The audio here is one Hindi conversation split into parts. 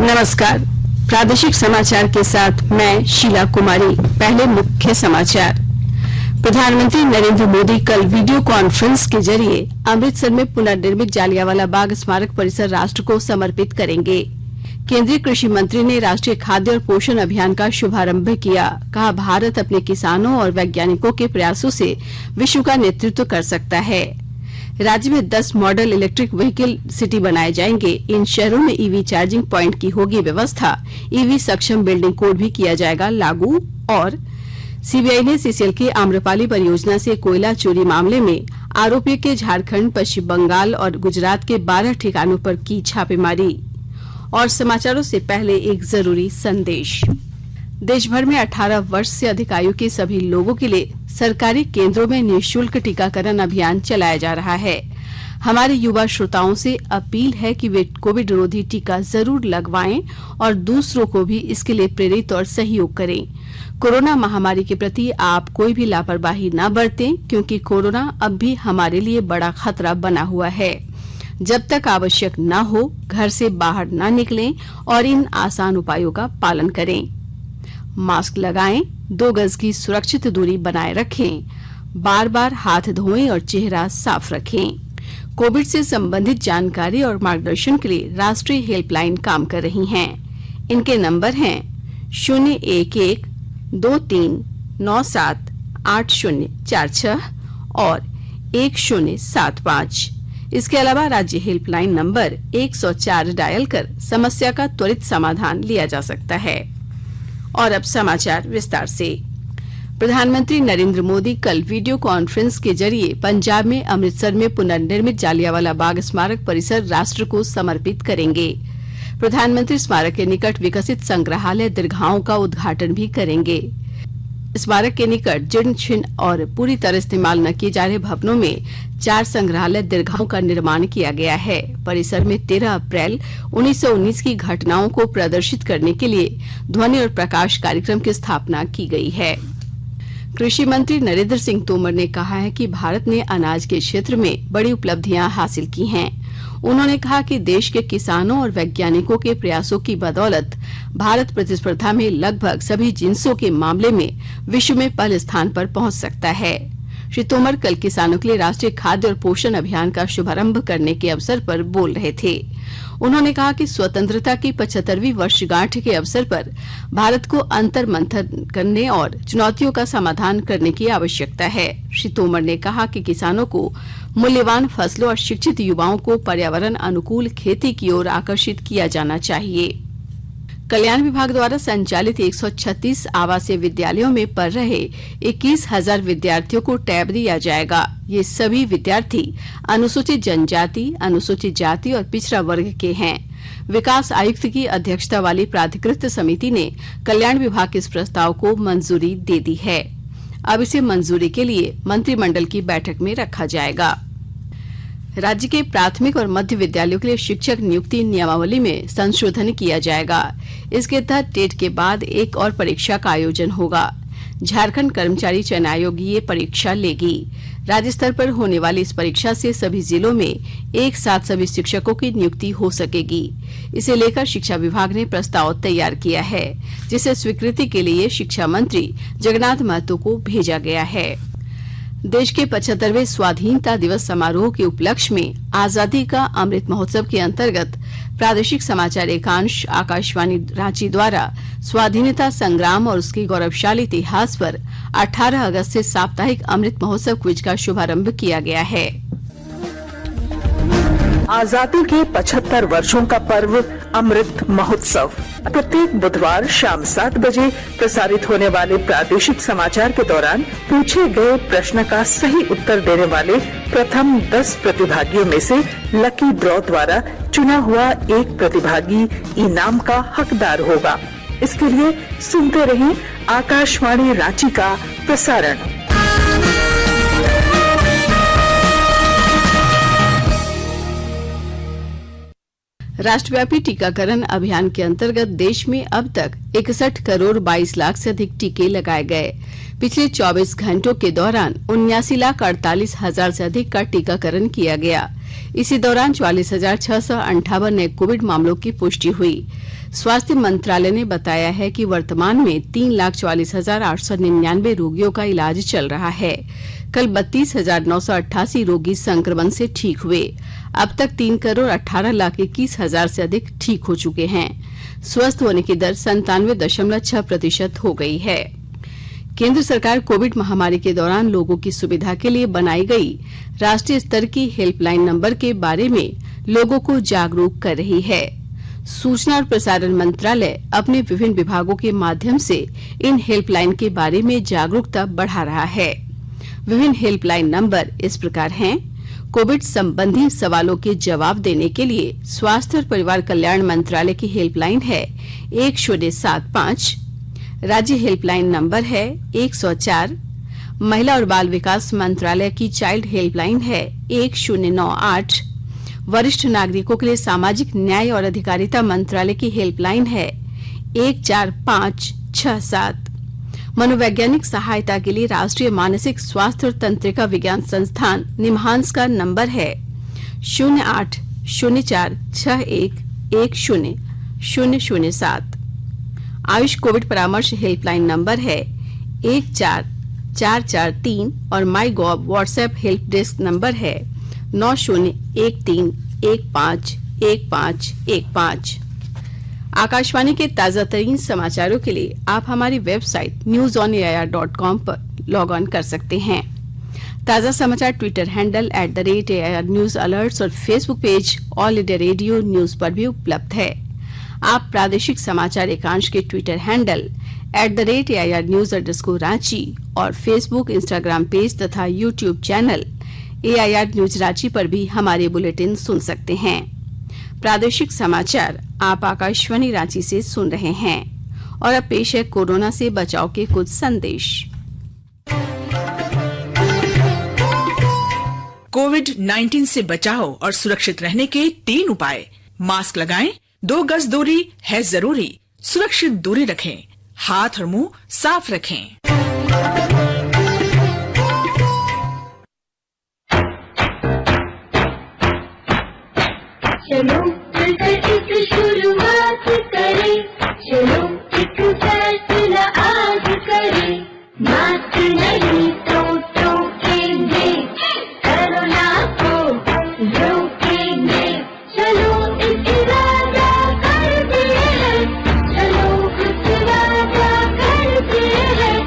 नमस्कार। प्रादेशिक समाचार के साथ मैं शीला कुमारी। पहले मुख्य समाचार। प्रधानमंत्री नरेंद्र मोदी कल वीडियो कॉन्फ्रेंस के जरिए अमृतसर में पुनर्निर्मित जालियांवाला बाग स्मारक परिसर राष्ट्र को समर्पित करेंगे। केंद्रीय कृषि मंत्री ने राष्ट्रीय खाद्य और पोषण अभियान का शुभारंभ किया। कहा, भारत अपने किसानों और वैज्ञानिकों के प्रयासों से विश्व का नेतृत्व कर सकता है। राज्य में 10 मॉडल इलेक्ट्रिक व्हीकल सिटी बनाए जाएंगे। इन शहरों में ईवी चार्जिंग पॉइंट की होगी व्यवस्था। ईवी सक्षम बिल्डिंग कोड भी किया जाएगा लागू। और सीबीआई ने सीसीएल की आम्रपाली परियोजना से कोयला चोरी मामले में आरोपियों के झारखंड, पश्चिम बंगाल और गुजरात के 12 ठिकानों पर की छापेमारी। और समाचारों से पहले एक जरूरी संदेश। देश भर में 18 वर्ष से अधिक आयु के सभी लोगों के लिए सरकारी केंद्रों में निःशुल्क टीकाकरण अभियान चलाया जा रहा है। हमारे युवा श्रोताओं से अपील है कि वे कोविड रोधी टीका जरूर लगवाएं और दूसरों को भी इसके लिए प्रेरित और सहयोग करें। कोरोना महामारी के प्रति आप कोई भी लापरवाही न बरतें, क्योंकि कोरोना अब भी हमारे लिए बड़ा खतरा बना हुआ है। जब तक आवश्यक न हो, घर से बाहर न निकलें और इन आसान उपायों का पालन करें। मास्क लगाएं, 2 गज की सुरक्षित दूरी बनाए रखें, बार बार हाथ धोएं और चेहरा साफ रखें। कोविड से संबंधित जानकारी और मार्गदर्शन के लिए राष्ट्रीय हेल्पलाइन काम कर रही हैं। इनके नंबर हैं 011-2397-8046 और 1075। इसके अलावा राज्य हेल्पलाइन नंबर 104 डायल कर समस्या का त्वरित समाधान लिया जा सकता है। और अब समाचार विस्तार से। प्रधानमंत्री नरेंद्र मोदी कल वीडियो कॉन्फ्रेंस के जरिए पंजाब में अमृतसर में पुनर्निर्मित जालियांवाला बाग स्मारक परिसर राष्ट्र को समर्पित करेंगे। प्रधानमंत्री स्मारक के निकट विकसित संग्रहालय दीर्घाओं का उद्घाटन भी करेंगे। स्मारक के निकट जीर्ण शीर्ण और पूरी तरह इस्तेमाल न किए जा रहे भवनों में 4 संग्रहालय दीर्घाओं का निर्माण किया गया है। परिसर में 13 अप्रैल 1919 की घटनाओं को प्रदर्शित करने के लिए ध्वनि और प्रकाश कार्यक्रम की स्थापना की गई है। कृषि मंत्री नरेंद्र सिंह तोमर ने कहा है कि भारत ने अनाज के क्षेत्र में बड़ी उपलब्धियां हासिल की हैं। उन्होंने कहा कि देश के किसानों और वैज्ञानिकों के प्रयासों की बदौलत भारत प्रतिस्पर्धा में लगभग सभी जिन्सों के मामले में विश्व में पहले स्थान पर पहुंच सकता है। श्री तोमर कल किसानों के लिए राष्ट्रीय खाद्य और पोषण अभियान का शुभारंभ करने के अवसर पर बोल रहे थे। उन्होंने कहा कि स्वतंत्रता की 75वीं वर्षगांठ के अवसर पर भारत को अंतर मंथन करने और चुनौतियों का समाधान करने की आवश्यकता है। श्री तोमर ने कहा कि किसानों को मूल्यवान फसलों और शिक्षित युवाओं को पर्यावरण अनुकूल खेती की ओर आकर्षित किया जाना चाहिए। कल्याण विभाग द्वारा संचालित 136 आवासीय विद्यालयों में पढ़ रहे 21,000 विद्यार्थियों को टैब दिया जाएगा। ये सभी विद्यार्थी अनुसूचित जनजाति, अनुसूचित जाति और पिछड़ा वर्ग के हैं। विकास आयुक्त की अध्यक्षता वाली प्राधिकृत समिति ने कल्याण विभाग के इस प्रस्ताव को मंजूरी दे दी है। अब इसे मंजूरी के लिए मंत्रिमंडल की बैठक में रखा जाएगा। राज्य के प्राथमिक और मध्य विद्यालयों के लिए शिक्षक नियुक्ति नियमावली में संशोधन किया जाएगा। इसके तहत टेट के बाद एक और परीक्षा का आयोजन होगा। झारखंड कर्मचारी चयन आयोग ये परीक्षा लेगी। राज्य स्तर पर होने वाली इस परीक्षा से सभी जिलों में एक साथ सभी शिक्षकों की नियुक्ति हो सकेगी। इसे लेकर शिक्षा विभाग ने प्रस्ताव तैयार किया है, जिसे स्वीकृति के लिए शिक्षा मंत्री जगन्नाथ महतो को भेजा गया है। देश के 75वें स्वाधीनता दिवस समारोह के उपलक्ष्य में आजादी का अमृत महोत्सव के अंतर्गत प्रादेशिक समाचार एकांश आकाशवाणी रांची द्वारा स्वाधीनता संग्राम और उसके गौरवशाली इतिहास पर 18 अगस्त से साप्ताहिक अमृत महोत्सव क्विज का शुभारंभ किया गया है। आजादी के 75 वर्षों का पर्व अमृत महोत्सव प्रत्येक बुधवार शाम 7 बजे प्रसारित होने वाले प्रादेशिक समाचार के दौरान पूछे गए प्रश्न का सही उत्तर देने वाले प्रथम 10 प्रतिभागियों में से लकी ड्रॉ द्वारा चुना हुआ एक प्रतिभागी इनाम का हकदार होगा। इसके लिए सुनते रहें आकाशवाणी रांची का प्रसारण। राष्ट्रव्यापी टीकाकरण अभियान के अंतर्गत देश में अब तक 61 करोड़ 22 लाख से अधिक टीके लगाए गए। पिछले 24 घंटों के दौरान 79,48,000 से अधिक का टीकाकरण किया गया। इसी दौरान 44,658 नए कोविड मामलों की पुष्टि हुई। स्वास्थ्य मंत्रालय ने बताया है कि वर्तमान में 3,44,899 रोगियों का इलाज चल रहा है। कल 32,988 रोगी संक्रमण से ठीक हुए। अब तक 3,18,21,000 से अधिक ठीक हो चुके हैं। स्वस्थ होने की दर 97.6% हो गई है। केंद्र सरकार कोविड महामारी के दौरान लोगों की सुविधा के लिए बनाई गई राष्ट्रीय स्तर की हेल्पलाइन नंबर के बारे में लोगों को जागरूक कर रही है। सूचना और प्रसारण मंत्रालय अपने विभिन्न विभागों के माध्यम से इन हेल्पलाइन के बारे में जागरूकता बढ़ा रहा है। विभिन्न हेल्पलाइन नंबर इस प्रकार हैं। कोविड संबंधी सवालों के जवाब देने के लिए स्वास्थ्य और परिवार कल्याण मंत्रालय की हेल्पलाइन है 1075। राज्य हेल्पलाइन नंबर है 104। महिला और बाल विकास मंत्रालय की चाइल्ड हेल्पलाइन है 1098। वरिष्ठ नागरिकों के लिए सामाजिक न्याय और अधिकारिता मंत्रालय की हेल्पलाइन है 14567। मनोवैज्ञानिक सहायता के लिए राष्ट्रीय मानसिक स्वास्थ्य और तंत्रिका विज्ञान संस्थान निम्हांस का नंबर है 0804611007। आयुष कोविड परामर्श हेल्पलाइन नंबर है 14443 और माई गॉव व्हाट्सएप हेल्प डेस्क नंबर है 9013151515। आकाशवाणी के ताजा तरीन समाचारों के लिए आप हमारी वेबसाइट newsonair.com पर लॉग ऑन कर सकते हैं। ताजा समाचार Twitter handle @AIR news alerts और Facebook page All India Radio News पर भी उपलब्ध है। आप प्रादेशिक समाचार एकांश के ट्विटर हैंडल @AIR न्यूज_रांची और फेसबुक, इंस्टाग्राम पेज तथा YouTube channel AIR news Ranchi पर भी हमारे बुलेटिन सुन सकते हैं। प्रादेशिक समाचार आप आकाशवाणी रांची से सुन रहे हैं और अब पेश है कोरोना से बचाव के कुछ संदेश। कोविड-19 से बचाव और सुरक्षित रहने के 3 उपाय। मास्क लगाएं, 2 गज दूरी है जरूरी, सुरक्षित दूरी रखें, हाथ और मुंह साफ रखें। चलो मिलकर इस शुरुआत करें, चलो एक फैसला आज करें। मास्क नहीं तो टोकेंगे, कोरोना को रोकेंगे। चलो इस वादा करते हैं, चलो कुछ वादा करते हैं।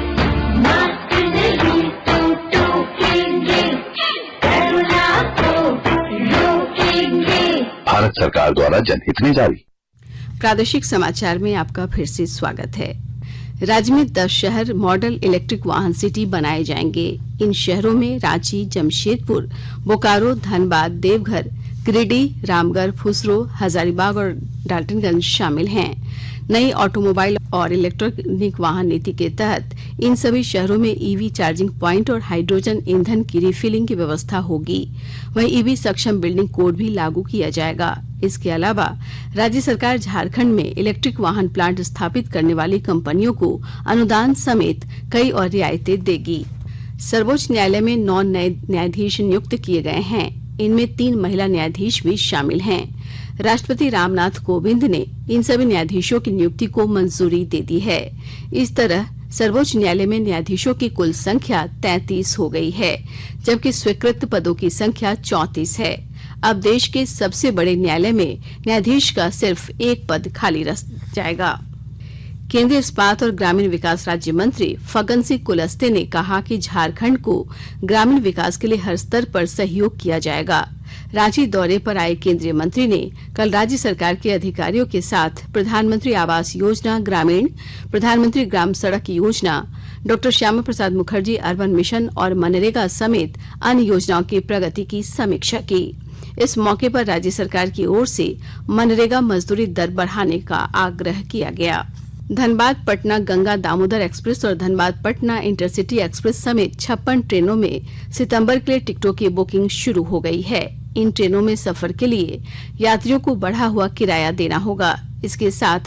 मास्क नहीं तो टोकेंगे, कोरोना को रोकेंगे। भारत सरकार द्वारा जनहित में जारी। प्रादेशिक समाचार में आपका फिर से स्वागत है। राज्य में 10 शहर मॉडल इलेक्ट्रिक वाहन सिटी बनाए जाएंगे। इन शहरों में रांची, जमशेदपुर, बोकारो, धनबाद, देवघर, गिरिडीह, रामगढ़, फुसरो, हजारीबाग और डाल्टनगंज शामिल हैं। नई ऑटोमोबाइल और इलेक्ट्रॉनिक वाहन नीति के तहत इन सभी शहरों में ईवी चार्जिंग प्वाइंट और हाइड्रोजन ईंधन की रिफिलिंग की व्यवस्था होगी। वहीं ईवी सक्षम बिल्डिंग कोड भी लागू किया जाएगा। इसके अलावा राज्य सरकार झारखंड में इलेक्ट्रिक वाहन प्लांट स्थापित करने वाली कंपनियों को अनुदान समेत कई और रियायतें देगी। सर्वोच्च न्यायालय में 9 नए न्यायाधीश नियुक्त किए गए हैं। इनमें 3 महिला न्यायाधीश भी शामिल हैं। राष्ट्रपति रामनाथ कोविंद ने इन सभी न्यायाधीशों की नियुक्ति को मंजूरी दे दी है। इस तरह सर्वोच्च न्यायालय में न्यायाधीशों की कुल संख्या 33 हो गई है, जबकि स्वीकृत पदों की संख्या 34 है। अब देश के सबसे बड़े न्यायालय में न्यायाधीश का सिर्फ 1 पद खाली रह जाएगा। केंद्रीय इस्पात और ग्रामीण विकास राज्य मंत्री फग्गन सिंह कुलस्ते ने कहा कि झारखंड को ग्रामीण विकास के लिए हर स्तर पर सहयोग किया जाएगा। रांची दौरे पर आए केंद्रीय मंत्री ने कल राज्य सरकार के अधिकारियों के साथ प्रधानमंत्री आवास योजना ग्रामीण, प्रधानमंत्री ग्राम सड़क योजना, doctor Shyama Prasad Mukherjee urban mission और मनरेगा समेत अन्य योजनाओं की प्रगति की समीक्षा की। इस मौके पर राज्य सरकार की ओर से मनरेगा मजदूरी दर बढ़ाने का आग्रह किया गया। धनबाद पटना गंगा दामोदर एक्सप्रेस और धनबाद पटना इंटरसिटी एक्सप्रेस समेत 56 ट्रेनों में सितंबर के लिए टिकटों की बुकिंग शुरू हो गई है। इन ट्रेनों में सफर के लिए यात्रियों को बढ़ा हुआ किराया देना होगा। इसके साथ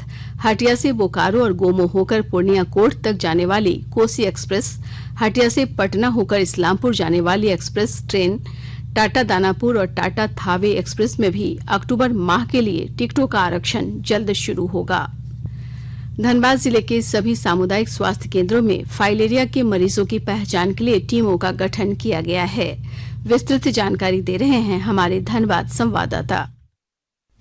हटिया से बोकारो और गोमो होकर पूर्णिया कोर्ट तक जाने वाली कोसी एक्सप्रेस, हटिया से पटना होकर इस्लामपुर जाने वाली एक्सप्रेस ट्रेन, टाटा दानापुर और टाटा थावे एक्सप्रेस में भी अक्टूबर माह के लिए टिकटों का आरक्षण जल्द शुरू होगा। धनबाद जिले के सभी सामुदायिक स्वास्थ्य केंद्रों में फाइलेरिया के मरीजों की पहचान के लिए टीमों का गठन किया गया है। विस्तृत जानकारी दे रहे हैं हमारे धनबाद संवाददाता।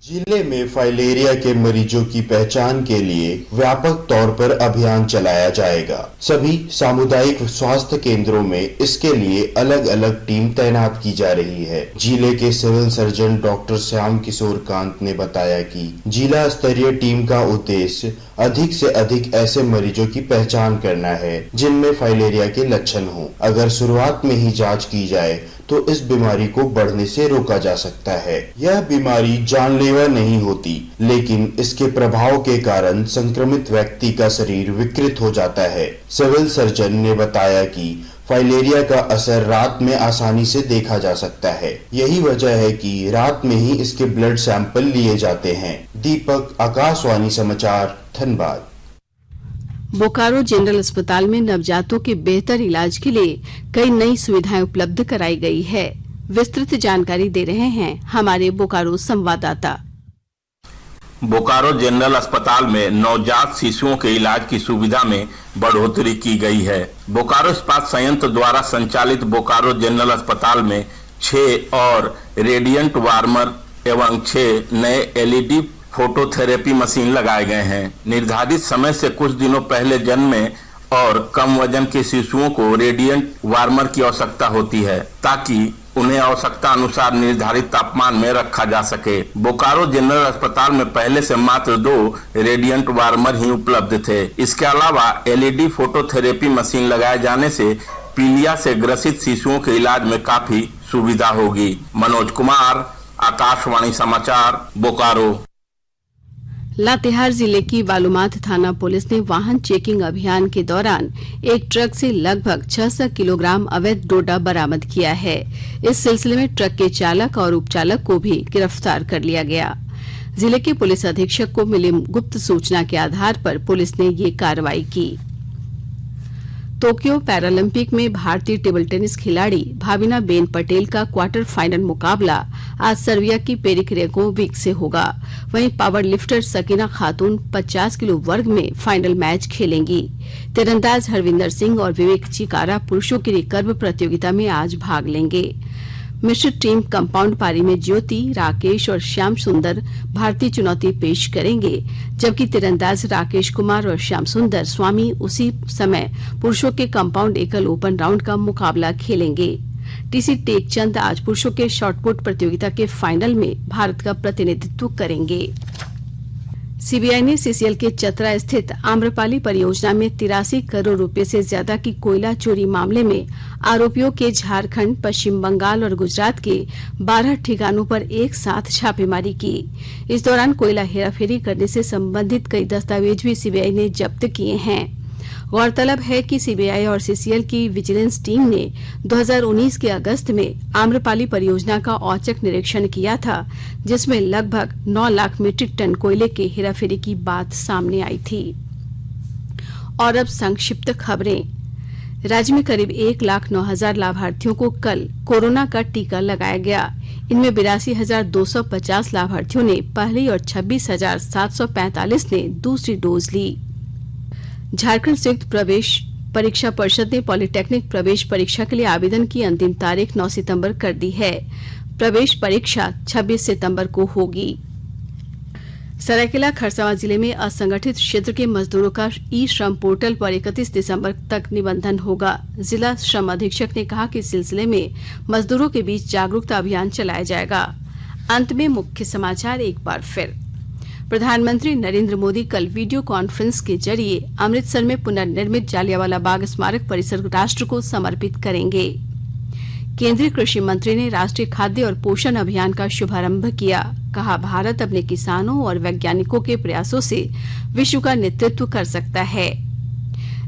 जिले में फाइलेरिया के मरीजों की पहचान के लिए व्यापक तौर पर अभियान चलाया जाएगा। सभी सामुदायिक स्वास्थ्य केंद्रों में इसके लिए अलग अलग टीम तैनात की जा रही है। जिले के civil surgeon doctor Shyam Kishore Kant ने बताया कि जिला स्तरीय टीम का उद्देश्य अधिक से अधिक ऐसे मरीजों की पहचान करना है जिनमें फाइलेरिया के लक्षण हों। अगर शुरुआत में ही जांच की जाए तो इस बीमारी को बढ़ने से रोका जा सकता है। यह बीमारी जानलेवा नहीं होती, लेकिन इसके प्रभाव के कारण संक्रमित व्यक्ति का शरीर विकृत हो जाता है। सिविल सर्जन ने बताया कि फाइलेरिया का असर रात में आसानी से देखा जा सकता है। यही वजह है कि रात में ही इसके ब्लड सैंपल लिए जाते हैं। दीपक, आकाशवाणी समाचार, धनबाद। बोकारो जनरल अस्पताल में नवजातों के बेहतर इलाज के लिए कई नई सुविधाएं उपलब्ध कराई गई है। विस्तृत जानकारी दे रहे हैं हमारे बोकारो संवाददाता। बोकारो जनरल अस्पताल में नवजात शिशुओं के इलाज की सुविधा में बढ़ोतरी की गई है। बोकारो इस्पात संयंत्र द्वारा संचालित बोकारो जनरल अस्पताल में 6 और रेडियंट वार्मर एवं 6 नए LED फोटोथेरेपी मशीन लगाए गए हैं। निर्धारित समय से कुछ दिनों पहले जन्मे और कम वजन के शिशुओं को रेडियंट वार्मर की आवश्यकता होती है ताकि उन्हें आवश्यकता अनुसार निर्धारित तापमान में रखा जा सके। बोकारो जनरल अस्पताल में पहले से मात्र 2 रेडियंट वार्मर ही उपलब्ध थे। इसके अलावा LED फोटोथेरेपी मशीन लगाए जाने से पीलिया से ग्रसित शिशुओं के इलाज में काफी सुविधा होगी। मनोज कुमार, आकाशवाणी समाचार, बोकारो। लातेहार जिले की बालूमाथ थाना पुलिस ने वाहन चेकिंग अभियान के दौरान एक ट्रक से लगभग 600 किलोग्राम अवैध डोडा बरामद किया है। इस सिलसिले में ट्रक के चालक और उपचालक को भी गिरफ्तार कर लिया गया। जिले के पुलिस अधीक्षक को मिली गुप्त सूचना के आधार पर पुलिस ने ये कार्रवाई की। टोक्यो पैरालंपिक में भारतीय टेबल टेनिस खिलाड़ी भाविना बेन पटेल का क्वार्टर फाइनल मुकाबला आज सर्बिया की पेरिकरेकोविक से होगा। वहीं पावर लिफ्टर सकीना खातून 50 किलो वर्ग में फाइनल मैच खेलेंगी। तीरंदाज हरविंदर सिंह और विवेक चिकारा पुरुषों की रिकर्व प्रतियोगिता में आज भाग लेंगे। मिश्रित टीम कंपाउंड पारी में ज्योति, राकेश और श्याम सुंदर भारतीय चुनौती पेश करेंगे, जबकि तीरंदाज राकेश कुमार और श्याम सुंदर स्वामी उसी समय पुरुषों के कंपाउंड एकल ओपन राउंड का मुकाबला खेलेंगे। टीसी टेकचंद आज पुरुषों के शॉटपुट प्रतियोगिता के फाइनल में भारत का प्रतिनिधित्व करेंगे। सीबीआई ने सीसीएल के चतरा स्थित आम्रपाली परियोजना में 83 करोड़ रुपए से ज्यादा की कोयला चोरी मामले में आरोपियों के झारखंड, पश्चिम बंगाल और गुजरात के 12 ठिकानों पर एक साथ छापेमारी की। इस दौरान कोयला हेराफेरी करने से संबंधित कई दस्तावेज भी सीबीआई ने जब्त किए हैं। गौरतलब है कि सीबीआई और सीसीएल की विजिलेंस टीम ने 2019 के अगस्त में आम्रपाली परियोजना का औचक निरीक्षण किया था, जिसमें लगभग 9 लाख मीट्रिक टन कोयले के हेराफेरी की बात सामने आई थी। और अब संक्षिप्त खबरें। राज्य में करीब 1,09,000 लाभार्थियों को कल कोरोना का टीका लगाया गया। इनमें 82,250 लाभार्थियों ने पहली और 26,745 ने दूसरी डोज ली। झारखंड संयुक्त प्रवेश परीक्षा परिषद ने पॉलिटेक्निक प्रवेश परीक्षा के लिए आवेदन की अंतिम तारीख 9 सितंबर कर दी है। प्रवेश परीक्षा 26 सितंबर को होगी। सरायकेला खरसावां जिले में असंगठित क्षेत्र के मजदूरों का ई श्रम पोर्टल पर 31 दिसंबर तक निबंधन होगा। जिला श्रम अधीक्षक ने कहा कि इस सिलसिले में मजदूरों के बीच जागरूकता अभियान चलाया जाएगा। अंत में मुख्य समाचार एक बार फिर। प्रधानमंत्री नरेंद्र मोदी कल वीडियो कॉन्फ्रेंस के जरिए अमृतसर में पुनर्निर्मित जालियांवाला बाग स्मारक परिसर राष्ट्र को समर्पित करेंगे। केंद्रीय कृषि मंत्री ने राष्ट्रीय खाद्य और पोषण अभियान का शुभारंभ किया। कहा, भारत अपने किसानों और वैज्ञानिकों के प्रयासों से विश्व का नेतृत्व कर सकता है।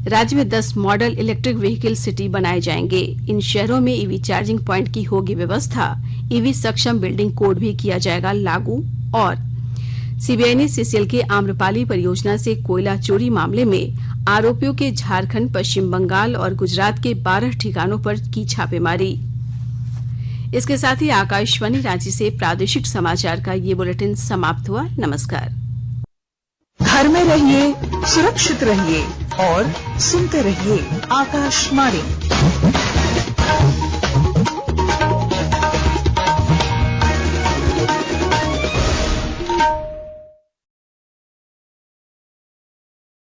राज्य में 10 मॉडल इलेक्ट्रिक व्हीकल सिटी बनाए जाएंगे। इन शहरों में ईवी चार्जिंग प्वाइंट की होगी व्यवस्था। ईवी सक्षम बिल्डिंग कोड भी किया जाएगा लागू। और सीबीआई ने सीसीएल के आम्रपाली परियोजना से कोयला चोरी मामले में आरोपियों के झारखंड, पश्चिम बंगाल और गुजरात के 12 ठिकानों पर की छापेमारी। इसके साथ ही आकाशवाणी रांची से प्रादेशिक समाचार का ये बुलेटिन समाप्त हुआ। नमस्कार। घर में रहिए, सुरक्षित रहिए और सुनते रहिए आकाशवाणी।